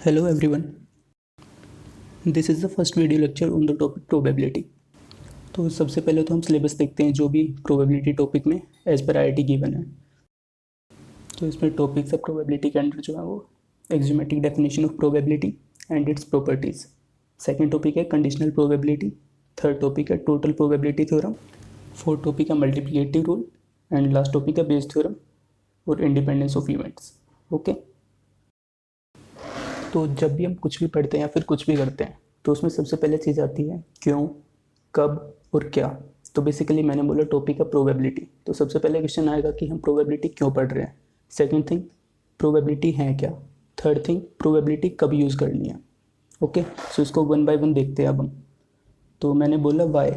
Hello everyone. This is the first video lecture on the topic probability. तो सबसे पहले तो हम सिलेबस देखते हैं जो भी प्रोबेबिलिटी टॉपिक में एज पर आईआईटी गिवन है। तो इसमें टॉपिक्स है प्रोबेबिलिटी के अंडर जो है वो axiomatic definition of probability and its properties. Second topic है कंडीशनल प्रोबेबिलिटी। थर्ड टॉपिक है total probability theorem. Fourth topic है multiplicative rule and last topic है बेस थ्योरम और इंडिपेंडेंस ऑफ इवेंट्स। ओके, तो जब भी हम कुछ भी पढ़ते हैं या फिर कुछ भी करते हैं तो उसमें सबसे पहले चीज़ आती है क्यों, कब और क्या। तो बेसिकली मैंने बोला टॉपिक है प्रोबेबिलिटी, तो सबसे पहले क्वेश्चन आएगा कि हम प्रोबेबिलिटी क्यों पढ़ रहे हैं। सेकंड थिंग, प्रोबेबिलिटी है क्या। थर्ड थिंग, प्रोबेबिलिटी कब यूज़ करनी है। ओके, सो इसको वन बाय वन देखते हैं अब हम। तो मैंने बोला वाई,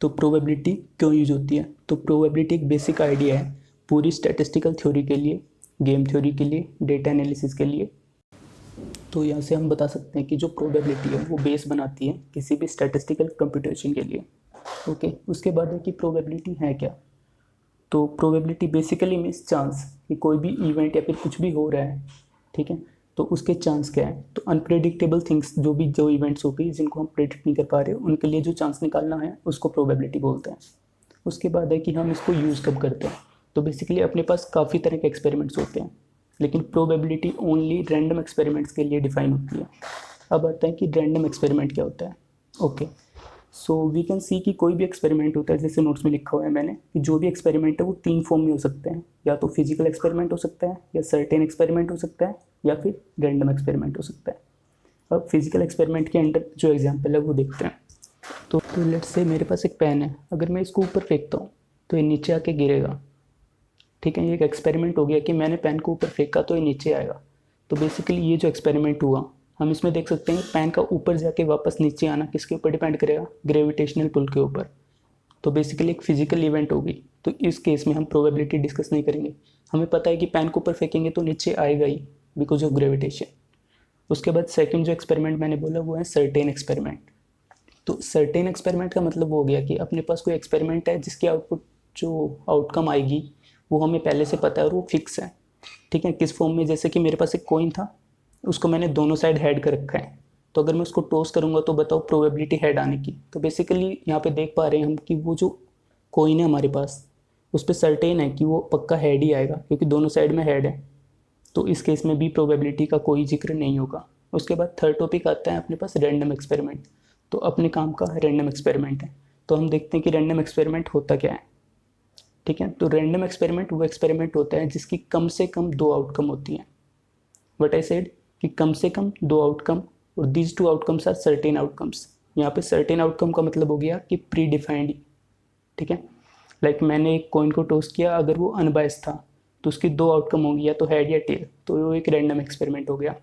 तो प्रोबेबिलिटी क्यों यूज़ होती है। तो प्रोबेबिलिटी एक बेसिक आइडिया है पूरी स्टैटिस्टिकल थ्योरी के लिए, गेम थ्योरी के लिए, डेटा एनालिसिस के लिए। तो यहाँ से हम बता सकते हैं कि जो प्रोबेबिलिटी है वो बेस बनाती है किसी भी स्टैटिस्टिकल कंप्यूटेशन के लिए। ओके, उसके बाद है कि प्रोबेबिलिटी है क्या। तो प्रोबेबिलिटी बेसिकली मीन्स चांस, कि कोई भी इवेंट या फिर कुछ भी हो रहा है, ठीक है, तो उसके चांस क्या है। तो अनप्रेडिक्टेबल थिंग्स, जो इवेंट्स हो गई जिनको हम प्रेडिक्ट नहीं कर पा रहे, उनके लिए जो चांस निकालना है उसको प्रोबेबिलिटी बोलते हैं। उसके बाद है कि हम इसको यूज़ कब करते हैं। तो बेसिकली अपने पास काफ़ी तरह के एक्सपेरिमेंट्स होते हैं, लेकिन प्रोबेबिलिटी ओनली रैंडम एक्सपेरिमेंट्स के लिए डिफाइन होती है। अब आता है कि रैंडम एक्सपेरिमेंट क्या होता है। Okay, so we can see कि कोई भी एक्सपेरिमेंट होता है, जैसे नोट्स में लिखा हुआ है मैंने कि जो भी एक्सपेरिमेंट है वो तीन फॉर्म में हो सकते हैं, या तो फिजिकल एक्सपेरिमेंट हो सकता है, या सर्टेन एक्सपेरिमेंट हो सकता है, या फिर रैंडम एक्सपेरिमेंट हो सकता है। अब फिजिकल एक्सपेरिमेंट के अंडर जो एग्जाम्पल है वो देखते हैं। तो लेट्स से मेरे पास एक पेन है, अगर मैं इसको ऊपर फेंकता हूँ तो ये नीचे आके गिरेगा। ठीक है, ये एक एक्सपेरिमेंट हो गया कि मैंने पेन को ऊपर फेंका तो ये नीचे आएगा। तो बेसिकली ये जो एक्सपेरिमेंट हुआ, हम इसमें देख सकते हैं पेन का ऊपर जाके वापस नीचे आना किसके ऊपर डिपेंड करेगा, ग्रेविटेशनल पुल के ऊपर। तो बेसिकली एक फिजिकल इवेंट होगी। तो इस केस में हम प्रोबेबिलिटी डिस्कस नहीं करेंगे, हमें पता है कि पेन को ऊपर फेंकेंगे तो नीचे आएगा ही बिकॉज ऑफ ग्रेविटेशन। उसके बाद सेकेंड जो एक्सपेरिमेंट मैंने बोला वो है सर्टेन एक्सपेरिमेंट। तो सर्टेन एक्सपेरिमेंट का मतलब वो हो गया कि अपने पास कोई एक्सपेरिमेंट है जिसकी आउटपुट जो आउटकम आएगी वो हमें पहले से पता है और वो फिक्स है। ठीक है, किस फॉर्म में, जैसे कि मेरे पास एक कॉइन था, उसको मैंने दोनों साइड हेड कर रखा है, तो अगर मैं उसको टॉस करूँगा तो बताओ प्रोबेबिलिटी हेड आने की। तो बेसिकली यहाँ पे देख पा रहे हैं हम कि वो जो कॉइन है हमारे पास उस पर सर्टेन है कि वो पक्का हेड ही आएगा क्योंकि दोनों साइड में हेड है। तो इस केस में भी प्रोबेबिलिटी का कोई जिक्र नहीं होगा। उसके बाद थर्ड टॉपिक आता है अपने पास रैंडम एक्सपेरिमेंट। तो अपने काम का रैंडम एक्सपेरिमेंट है, तो हम देखते हैं कि रैंडम एक्सपेरिमेंट होता क्या है। ठीक है, तो रैंडम एक्सपेरिमेंट वो एक्सपेरिमेंट होता है जिसकी कम से कम दो आउटकम होती हैं। वट आई सेड कि कम से कम दो आउटकम, और these two outcomes are certain outcomes. यहाँ पे सर्टेन आउटकम का मतलब हो गया कि प्री डिफाइंड। ठीक है, लाइक मैंने एक कॉइन को टॉस किया, अगर वो अनबायस था तो उसकी दो आउटकम होंगी, या तो हेड या टेल, तो वो एक रैंडम एक्सपेरिमेंट हो गया।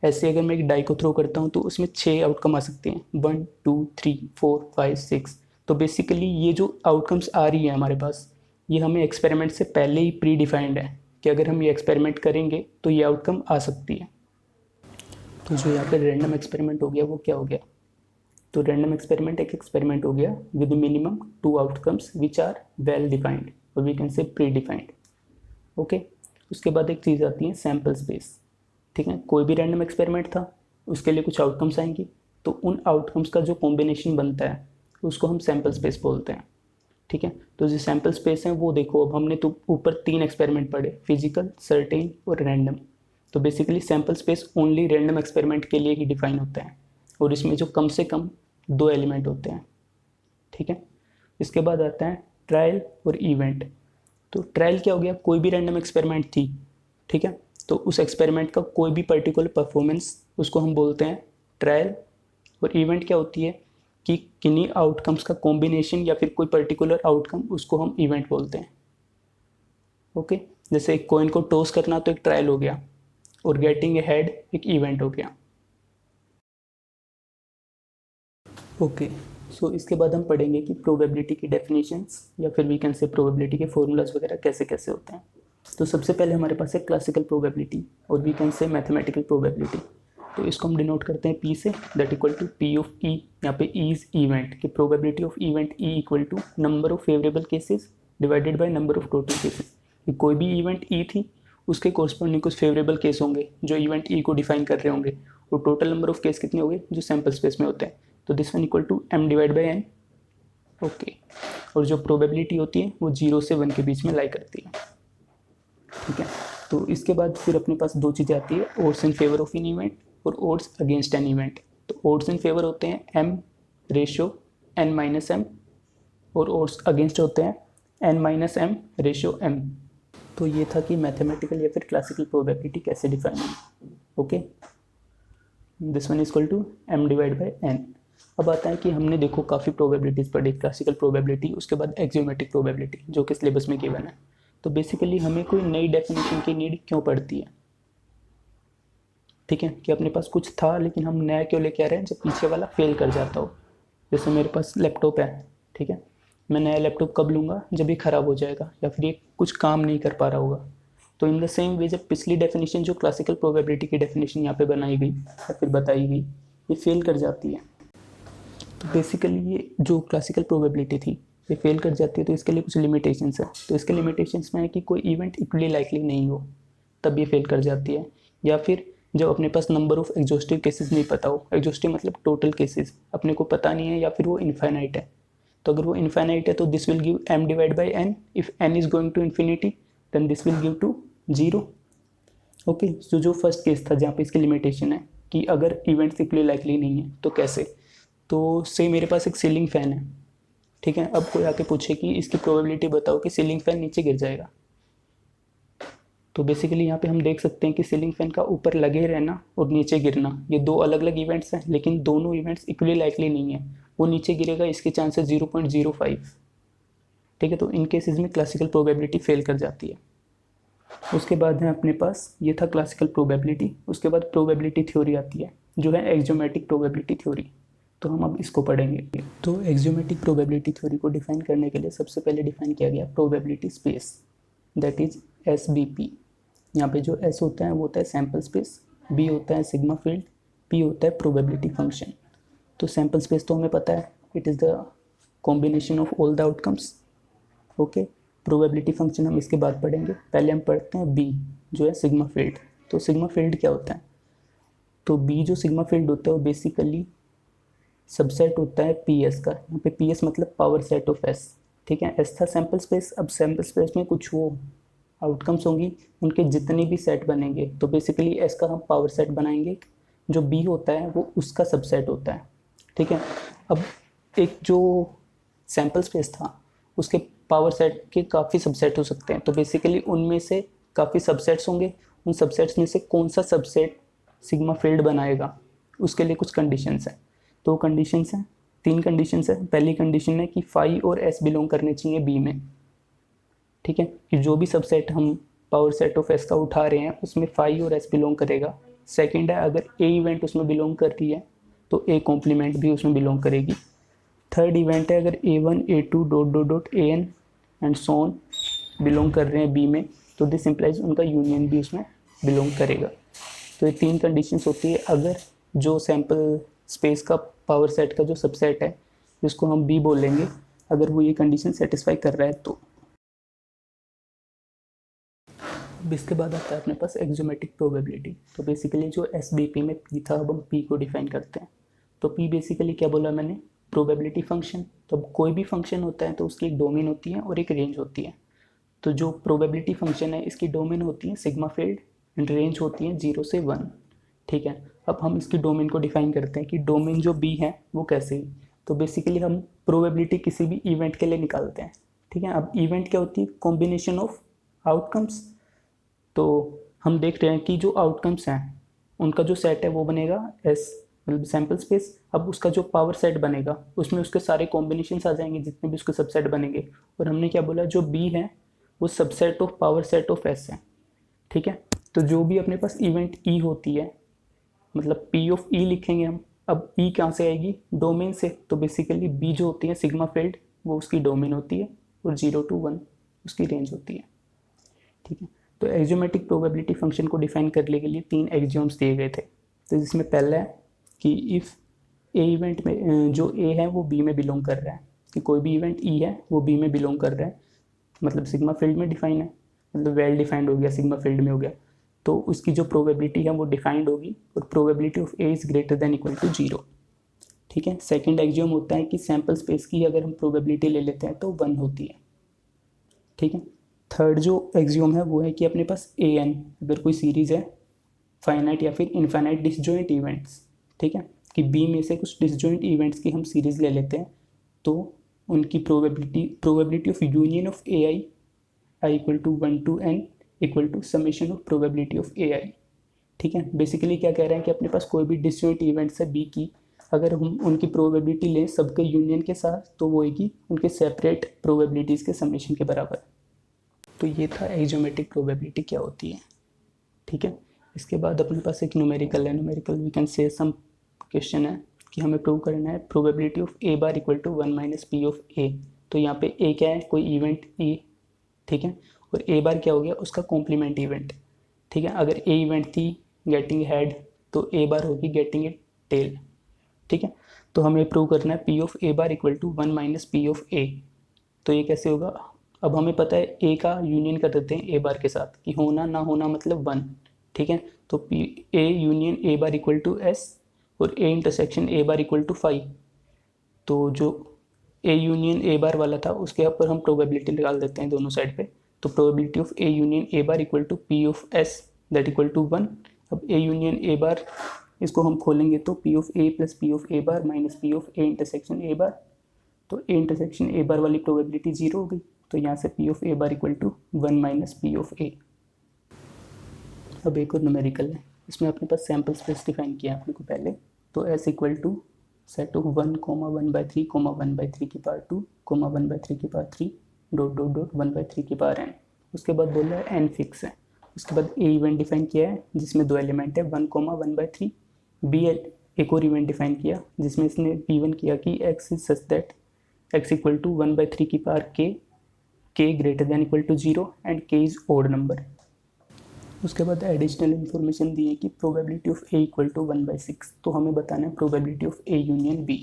ऐसे अगर मैं एक डाई को थ्रो करता हूँ तो उसमें 6 आउटकम आ सकते हैं, 1 2 3 4 5 6। तो बेसिकली ये जो आउटकम्स आ रही है हमारे पास, ये हमें एक्सपेरिमेंट से पहले ही प्री डिफाइंड है कि अगर हम ये एक्सपेरिमेंट करेंगे तो ये आउटकम आ सकती है। तो जो यहाँ पर रैंडम एक्सपेरिमेंट हो गया वो क्या हो गया। तो रैंडम एक्सपेरिमेंट एक एक्सपेरिमेंट हो गया with minimum 2 outcomes which are well defined, और we can say predefined. Okay, उसके बाद एक चीज़ आती है सैम्पल स्पेस। ठीक है, कोई भी रैंडम एक्सपेरिमेंट था, उसके लिए कुछ आउटकम्स आएंगी, तो उन आउटकम्स का जो कॉम्बिनेशन बनता है उसको हम सैम्पल स्पेस बोलते हैं। ठीक है, तो जो सैम्पल स्पेस है वो देखो, अब हमने तो ऊपर 3 एक्सपेरिमेंट पढ़े, फिजिकल, सर्टेन और रैंडम। तो basically sample space only random experiment के लिए ही डिफाइन होता है, और इसमें जो कम से कम 2 एलिमेंट होते हैं। ठीक है, इसके बाद आता है ट्रायल और इवेंट। तो ट्रायल क्या हो गया, कोई भी रैंडम एक्सपेरिमेंट थी, ठीक है, तो उस एक्सपेरिमेंट का कोई भी पर्टिकुलर परफॉर्मेंस उसको हम बोलते हैं ट्रायल। और इवेंट क्या होती है कि किन्हीं आउटकम्स का कॉम्बिनेशन या फिर कोई पर्टिकुलर आउटकम, उसको हम इवेंट बोलते हैं। ओके, जैसे एक कॉइन को टॉस करना तो एक ट्रायल हो गया, और गेटिंग ए हेड एक इवेंट हो गया। ओके, सो इसके बाद हम पढ़ेंगे कि प्रोबेबिलिटी की डेफिनेशंस या फिर वी कैन से प्रोबेबिलिटी के फॉर्मूलाज वगैरह कैसे कैसे होते हैं। तो सबसे पहले हमारे पास है क्लासिकल प्रोबेबिलिटी और we can say mathematical probability. तो इसको हम डिनोट करते हैं पी से, that equal to P of E. यहाँ पे ई इज इवेंट की probability of event, E equal to number of favourable cases divided by number of total cases. कोई भी इवेंट ई थी उसके कोरस्पॉन्डिंग कुछ फेवरेबल केस होंगे जो इवेंट ई को डिफाइन कर रहे होंगे, और टोटल नंबर ऑफ केस कितने हो गए जो सैम्पल स्पेस में होते हैं, तो this one equal to m divide by n। Okay, और जो प्रोबेबिलिटी होती है वो 0 से 1 के बीच में लाई करती है। ठीक है, तो इसके बाद फिर अपने पास दो चीज़ें आती है, odds in favour of an event और ओड्स अगेंस्ट एन इवेंट। तो ओड्स इन फेवर होते हैं m ratio n minus m, और ओड्स अगेंस्ट होते हैं n minus m ratio m। तो ये था कि मैथमेटिकल या फिर क्लासिकल प्रोबेबिलिटी कैसे डिफाइन है। Okay, this one is equal to m divide by n। अब आता है कि हमने देखो काफ़ी प्रोबेबिलिटीज़ पढ़ी, क्लासिकल प्रोबेबिलिटी, उसके बाद एक्सियोमेट्रिक प्रोबेबिलिटी जो कि सिलेबस में गिवन है। तो बेसिकली हमें कोई नई डेफिनेशन की नीड क्यों पड़ती है? ठीक है, कि अपने पास कुछ था लेकिन हम नया क्यों लेके आ रहे हैं जब पीछे वाला फेल कर जाता हो। जैसे मेरे पास लैपटॉप है, ठीक है, मैं नया लैपटॉप कब लूँगा? जब ये ख़राब हो जाएगा या फिर ये कुछ काम नहीं कर पा रहा होगा। तो इन द सेम वे जब पिछली डेफिनेशन जो क्लासिकल प्रोबेबिलिटी की डेफिनेशन यहाँ पे बनाई गई या फिर बताई गई, ये फेल कर जाती है। तो बेसिकली ये जो क्लासिकल प्रोबेबिलिटी थी ये फेल कर जाती है, तो इसके लिए कुछ लिमिटेशंस है। तो इसके लिमिटेशंस में है कि कोई इवेंट इक्वली लाइकली नहीं हो तब ये फेल कर जाती है, या फिर जब अपने पास नंबर ऑफ एग्जॉस्टिव केसेस नहीं पता हो। एग्जॉस्टिव मतलब टोटल केसेस अपने को पता नहीं है, या फिर वो इनफाइनाइट है। तो अगर वो इनफाइनाइट है तो this will give m divide by n। If n is going to infinity then this will give to 0। Okay, तो जो फर्स्ट केस था जहाँ पे इसकी लिमिटेशन है कि अगर इवेंट्स इक्वली लाइकली नहीं है तो कैसे। तो से मेरे पास एक सीलिंग फैन है, ठीक है, अब कोई आके पूछे कि इसकी प्रोबेबिलिटी बताओ कि सीलिंग फैन नीचे गिर जाएगा। तो बेसिकली यहाँ पे हम देख सकते हैं कि सीलिंग फैन का ऊपर लगे रहना और नीचे गिरना ये दो अलग अलग इवेंट्स हैं, लेकिन दोनों इवेंट्स इक्वली लाइकली नहीं है। वो नीचे गिरेगा, इसके चांसेस 0.05। ठीक है, तो इन केसेस में क्लासिकल प्रोबेबिलिटी फेल कर जाती है। उसके बाद है अपने पास, ये था क्लासिकल प्रोबेबिलिटी। उसके बाद प्रोबेबिलिटी थ्योरी आती है जो है एक्सियोमेटिक प्रोबेबिलिटी थ्योरी। तो हम अब इसको पढ़ेंगे। तो एक्सियोमेटिक प्रोबेबिलिटी थ्योरी को डिफाइन करने के लिए सबसे पहले डिफाइन किया गया probability space, that is SBP। यहाँ पे जो S होता है वो होता है सैम्पल स्पेस, B होता है सिग्मा फील्ड, P होता है प्रोबेबिलिटी फंक्शन। तो सैम्पल स्पेस तो हमें पता है, it is the combination of all the outcomes. Okay, probability function हम इसके बाद पढ़ेंगे। पहले हम पढ़ते हैं B जो है सिग्मा फील्ड। तो सिग्मा फील्ड क्या होता है? तो B जो सिग्मा फील्ड होता है वो बेसिकली सबसेट होता है PS का। यहाँ पे PS मतलब पावर सेट ऑफ S। ठीक है, S था सैम्पल स्पेस। अब सैम्पल स्पेस में कुछ वो आउटकम्स होंगी, उनके जितने भी सेट बनेंगे तो बेसिकली S का हम पावर सेट बनाएंगे। जो B होता है वो उसका सबसेट होता है। ठीक है, अब एक जो सैम्पल स्पेस था उसके पावर सेट के काफ़ी सबसेट हो सकते हैं, तो बेसिकली उनमें से काफ़ी सबसेट्स होंगे। उन सबसेट्स में से कौन सा सबसेट सिग्मा फील्ड बनाएगा उसके लिए कुछ कंडीशंस हैं। तो कंडीशंस हैं, 3 कंडीशंस हैं। पहली कंडीशन है कि फाई और S बिलोंग करने चाहिए B में। ठीक है, कि जो भी सबसेट हम पावर सेट ऑफ S का उठा रहे हैं उसमें फाई और S बिलोंग करेगा। सेकंड है, अगर A इवेंट उसमें बिलोंग कर रही है तो A कॉम्प्लीमेंट भी उसमें बिलोंग करेगी। थर्ड इवेंट है, अगर A1 A2 dot dot dot AN and so on belong कर रहे हैं B में तो दिस इम्प्लाइज उनका यूनियन भी उसमें बिलोंग करेगा। तो ये 3 कंडीशंस होती है अगर जो सैम्पल स्पेस का पावर सेट का जो सबसेट है जिसको हम B बोलेंगे, अगर वो ये कंडीशन सेटिस्फाई कर रहा है तो। अब इसके बाद आता है अपने पास एक्सियोमेटिक प्रोबेबिलिटी। तो बेसिकली जो SBP में P था, अब हम P को डिफाइन करते हैं। तो P बेसिकली क्या बोला मैंने? Probability function. तो अब कोई भी फंक्शन होता है तो उसकी एक डोमेन होती है और एक रेंज होती है। तो जो प्रोबेबिलिटी फंक्शन है इसकी डोमेन होती है सिग्मा फील्ड एंड रेंज होती है 0 से 1। ठीक है, अब हम इसकी डोमेन को डिफाइन करते हैं कि डोमेन जो B है वो कैसे ही। तो बेसिकली हम प्रोबेबिलिटी किसी भी इवेंट के लिए निकालते हैं। ठीक है, अब इवेंट क्या होती है? Combination of outcomes. तो हम देख रहे हैं कि जो आउटकम्स हैं उनका जो सेट है वो बनेगा S मतलब सैम्पल स्पेस। अब उसका जो पावर सेट बनेगा उसमें उसके सारे कॉम्बिनेशंस आ जाएंगे जितने भी उसके सबसेट बनेंगे। और हमने क्या बोला, जो B है वो subset of power set of S है। ठीक है, तो जो भी अपने पास इवेंट E होती है मतलब P ऑफ E लिखेंगे हम। अब E कहाँ से आएगी? डोमेन से। तो बेसिकली B जो होती है सिग्मा फील्ड वो उसकी डोमेन होती है और 0 to 1 उसकी रेंज होती है। ठीक है, तो एक्सियोमेटिक प्रोबेबिलिटी फंक्शन को डिफाइन करने के लिए 3 एक्सियोम्स दिए गए थे। तो जिसमें पहला है कि इफ़ ए इवेंट में जो A है वो B में बिलोंग कर रहा है, कि कोई भी इवेंट E है वो B में बिलोंग कर रहा है, मतलब सिग्मा फील्ड में डिफाइन है। मतलब वेल डिफाइंड हो गया, सिग्मा फील्ड में हो गया, तो उसकी जो प्रोबेबिलिटी है वो डिफाइंड होगी और probability of A is greater than equal to 0। ठीक है। सेकंड एक्सियोम होता है कि सैंपल स्पेस की अगर हम प्रोबेबिलिटी ले लेते हैं तो 1 होती है। ठीक है। थर्ड जो एक्सियोम है वो है कि अपने पास ए एन अगर कोई सीरीज है फाइनाइट या फिर इनफाइनाइट डिसजॉइंट इवेंट्स, ठीक है, कि बी में से कुछ डिसजॉइंट इवेंट्स की हम सीरीज ले लेते हैं तो उनकी probability of union of A I equal to 1 to n equal to summation of probability of A I. ठीक है। बेसिकली क्या कह रहे हैं कि अपने पास कोई भी डिसजॉइंट इवेंट्स है बी की, अगर हम उनकी प्रोबेबिलिटी लें सबके यूनियन के साथ तो वो होगी उनके सेपरेट प्रोबेबिलिटीज़ के समेशन के बराबर। तो ये था एक्जियोमेट्रिक प्रोबेबिलिटी क्या होती है। ठीक है। इसके बाद अपने पास एक न्यूमेरिकल है। न्यूमेरिकल वी कैन से सम क्वेश्चन है कि हमें प्रूव करना है probability of A bar equal to 1 minus P of A. तो यहाँ पे ए क्या है, कोई इवेंट ई, ठीक है, और ए बार क्या हो गया, उसका कॉम्प्लीमेंट इवेंट। ठीक है। अगर ए इवेंट थी गेटिंग हेड तो ए बार होगी गेटिंग ए टेल। ठीक है। तो हमें प्रूव करना है P of A bar equal to 1 minus P of A. तो ये कैसे होगा, अब हमें पता है ए का यूनियन कर देते हैं ए बार के साथ कि होना ना होना मतलब 1। ठीक है। तो P A union A bar equal to S और A intersection A bar equal to 5। तो जो ए यूनियन ए बार वाला था उसके ऊपर हम प्रोबेबिलिटी निकाल देते हैं दोनों साइड पे। तो probability of A union A bar equal to P of S that equal to 1। अब ए यूनियन ए बार इसको हम खोलेंगे तो P of A plus P of A bar minus P of A intersection A bar. तो A intersection A बार वाली probability 0 हो गई। तो यहाँ से P of A bar equal to 1 minus P of A. अब एक और न्यूमेरिकल है, इसमें अपने पास सैम्पल स्पेस डिफाइन किया अपने को पहले। तो S equal to set of 1, 1/3, 1/3 की पावर 2, 1/3 की पावर 3, डॉट डॉट डॉट 1/3 की पावर n। उसके बाद बोल रहा है n फिक्स है। उसके बाद ए इवेंट डिफाइन किया है जिसमें 2 एलिमेंट है 1, 1/3। बी एक और इवेंट डिफाइन किया जिसमें इसने P1 किया कि x is such that x equal to 1/3 की power k greater than equal to 0 and k is odd number. उसके बाद एडिशनल इन्फॉर्मेशन दी है कि probability of A equal to 1/6। तो हमें बताना है probability of A union B.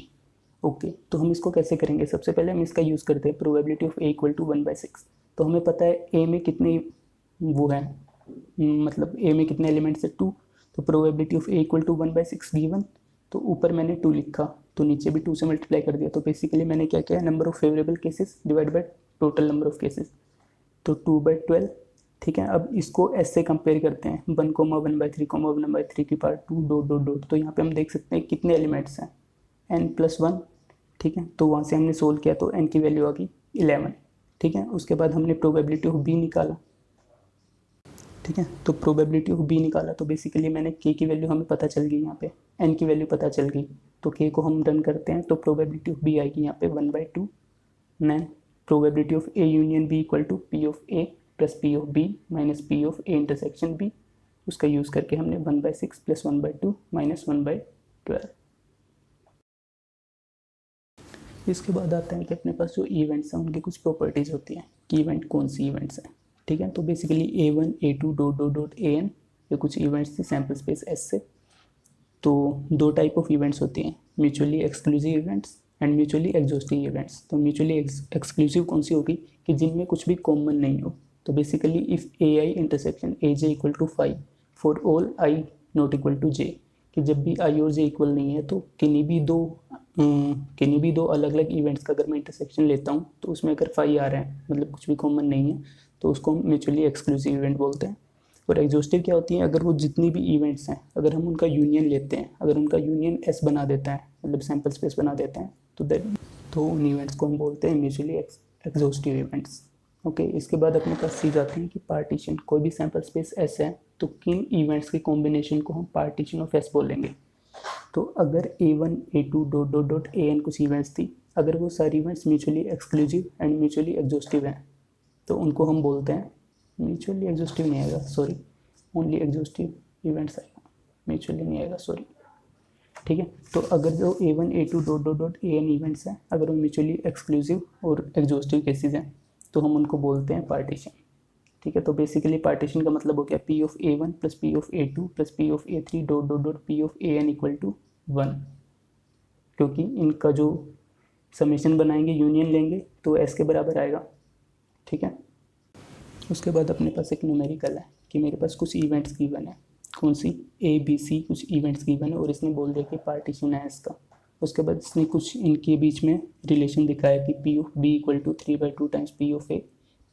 Okay, तो हम इसको कैसे करेंगे, सबसे पहले हम इसका यूज़ करते हैं probability of A equal to 1/6। तो हमें पता है ए में कितने वो है, मतलब ए में कितने एलिमेंट्स है 2। तो probability of A equal to 1/6 given. तो ऊपर मैंने 2 लिखा तो नीचे भी 2 से मल्टीप्लाई कर दिया। तो बेसिकली मैंने क्या किया, number of favourable cases divide by total number of cases, तो 2/12। ठीक है। अब इसको एस से कंपेयर करते हैं 1, 1/3, 1/3 की पावर 2, डॉट डॉट डॉट। तो यहाँ पे हम देख सकते हैं कितने एलिमेंट्स हैं, n+1। ठीक है। तो वहाँ से हमने सोल्व किया तो n की वैल्यू आ गई 11। ठीक है। उसके बाद हमने प्रोबेबिलिटी ऑफ बी निकाला। ठीक है। तो प्रोबेबिलिटी ऑफ बी निकाला तो बेसिकली मैंने k की वैल्यू हमें पता चल गई, यहाँ पे n की वैल्यू पता चल गई। तो k को हम रन करते हैं तो प्रोबेबिलिटी ऑफ बी आएगी यहाँ पे 1/2। Then probability of A union B equal to P of A plus P of B minus P of A intersection B. उसका यूज़ करके हमने 1/6 प्लस 1/2 माइनस 1/12। इसके बाद आता है कि अपने पास जो इवेंट्स हैं उनकी कुछ प्रॉपर्टीज़ होती हैं कि इवेंट कौन सी इवेंट्स हैं। ठीक है। तो basically A1, A2 dot dot dot AN ये कुछ इवेंट्स थे सैम्पल स्पेस S से। तो 2 टाइप ऑफ इवेंट्स होती हैं, mutually exclusive events and mutually exhaustive events. तो म्यूचुअली एक्सक्लूसिव कौन सी होगी कि जिनमें कुछ भी कॉमन नहीं हो। तो basically if AI intersection AJ equal to 5 for all I not equal to J, कि जब भी I और J इक्वल नहीं है तो किन्हीं भी दो अलग अलग इवेंट्स का अगर मैं इंटरसेक्शन लेता हूँ तो उसमें अगर 5 आ रहे हैं मतलब कुछ भी कॉमन नहीं है तो उसको हम म्यूचुअली एक्सक्लूसिव इवेंट बोलते हैं। और एग्जॉस्टिव क्या होती है, अगर वो जितनी भी इवेंट्स हैं अगर हम उनका यूनियन लेते हैं, अगर उनका यूनियन S बना देता है मतलब सैम्पल स्पेस बना देते हैं तो उन इवेंट्स को हम बोलते हैं म्यूचुअली एग्जॉस्टिव इवेंट्स। ओके। इसके बाद अपने पास चीज़ आती है कि पार्टीशन। कोई भी सैम्पल स्पेस S है तो किन इवेंट्स के कॉम्बिनेशन को हम पार्टीशन ऑफ S बोलेंगे। तो अगर A1, A2 dot dot dot AN कुछ इवेंट्स थी, अगर वो सारी events mutually exclusive and mutually exhaustive हैं तो उनको हम बोलते हैं, म्यूचुअली एग्जॉस्टिव नहीं आएगा सॉरी, ओनली एग्जॉस्टिव इवेंट्स आएगा, म्यूचुअली नहीं आएगा सॉरी। ठीक है। तो अगर जो A1, A2 dot dot dot AN events हैं अगर वो म्यूचुअली एक्सक्लूसिव और एग्जॉस्टिव केसेस हैं तो हम उनको बोलते हैं पार्टीशन। ठीक है। तो बेसिकली पार्टीशन का मतलब हो गया P of A1 plus P of A2 plus P of A3 dot dot dot P of AN equal to 1, क्योंकि इनका जो समेशन बनाएंगे यूनियन लेंगे तो S के बराबर आएगा। ठीक है। उसके बाद अपने पास एक न्यूमेरिकल है कि मेरे पास कुछ इवेंट्स गिवन है, कौन सी ABC कुछ इवेंट्स गिवन है और इसने बोल दिया कि पार्टीशन है इसका। उसके बाद इसने कुछ इनके बीच में रिलेशन दिखाया कि P of B equal to 3/2 times P of A,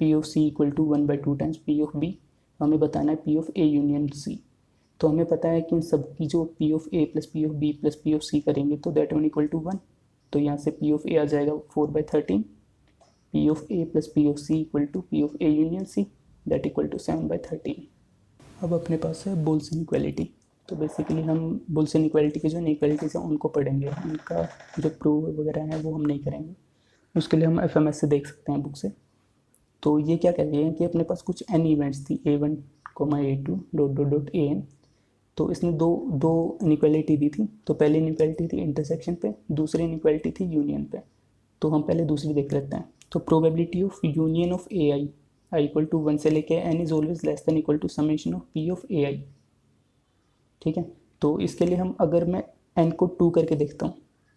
P of C equal to 1/2 times P of B। हमें बताना है P of A union C। तो हमें पता है कि इन सब की जो P of A plus P of B plus P of C करेंगे तो दैट वन इक्वल टू 1। तो यहाँ से P ऑफ A आ जाएगा 4/13, P of A plus P of C equal to P of A union C that equal to 7/13। अब अपने पास है बुल्स इनइक्वालिटी। तो बेसिकली हम बुल्स इनइक्वालिटी की जो इनइक्वालिटीज हैं उनको पढ़ेंगे, उनका जो प्रूव वगैरह है वो हम नहीं करेंगे। उसके लिए हम FMS से देख सकते हैं बुक से। तो ये क्या कह रही है कि अपने पास कुछ n इवेंट्स थी A1, A2 ... AN। तो इसने दो इनइक्वालिटी दी थी। तो पहली इनइक्वालिटी थी इंटरसेक्शन पे, दूसरी इनइक्वालिटी थी यूनियन पे। तो हम पहले दूसरी देख लेते हैं। तो probability of union of AI i equal to 1 से लेके n is always less than equal to summation of P of AI। ठीक है, तो इसके लिए हम अगर मैं n को 2 करके देखता हूँ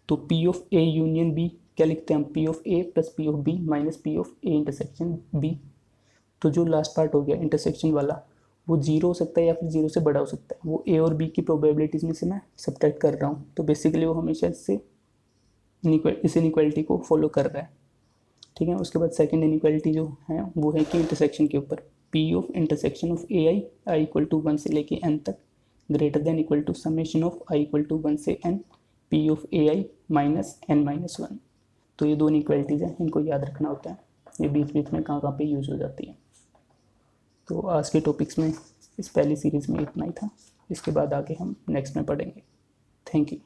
तो P of A union B क्या लिखते हैं हम, P of A plus P of B minus P of A intersection B। तो जो लास्ट पार्ट हो गया इंटरसेक्शन वाला वो 0 हो सकता है या फिर 0 से बड़ा हो सकता है। वो A और B की प्रोबेबिलिटीज़ में से मैं सब्ट्रैक्ट कर रहा हूँ। तो बेसिकली वो हमेशा इस इनइक्वालिटी को फॉलो कर रहा है। ठीक है, उसके बाद सेकंड इनइक्वालिटी जो है वो है कि इंटरसेक्शन के ऊपर P of intersection of AI i equal to 1 से लेके n तक greater than equal to summation of i equal to 1 से n P of AI minus n-1। तो ये दो इनइक्वालिटीज़ हैं, इनको याद रखना होता है। ये बीच बीच में कहाँ पे यूज़ हो जाती है। तो आज के टॉपिक्स में इस पहली सीरीज़ में इतना ही था। इसके बाद आगे हम नेक्स्ट में पढ़ेंगे। Thank you.